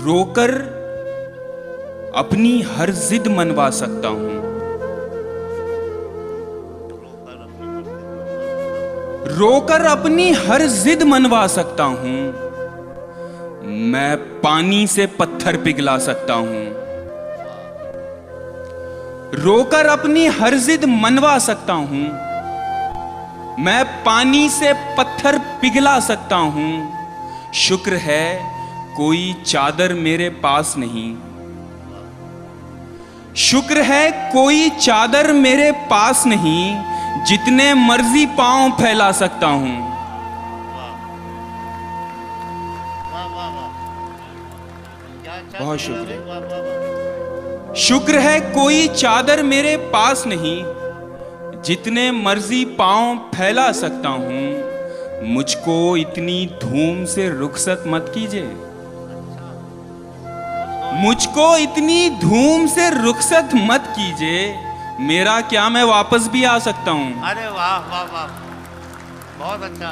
रोकर अपनी हर जिद मनवा सकता हूं। रोकर अपनी हर जिद मनवा सकता हूं। मैं पानी से पत्थर पिघला सकता हूं। रोकर अपनी हर जिद मनवा सकता हूं। मैं पानी से पत्थर पिघला सकता हूं। शुक्र है कोई चादर मेरे पास नहीं। शुक्र है कोई चादर मेरे पास नहीं, जितने मर्जी पांव फैला सकता हूं। बहुत शुक्रिया। शुक्र है कोई चादर मेरे पास नहीं, जितने मर्जी पांव फैला सकता हूं। मुझको इतनी धूम से रुखसत मत कीजिए। मुझको इतनी धूम से रुखसत मत कीजिए। मेरा क्या, मैं वापस भी आ सकता हूं। अरे वाह वाह वाह, बहुत अच्छा।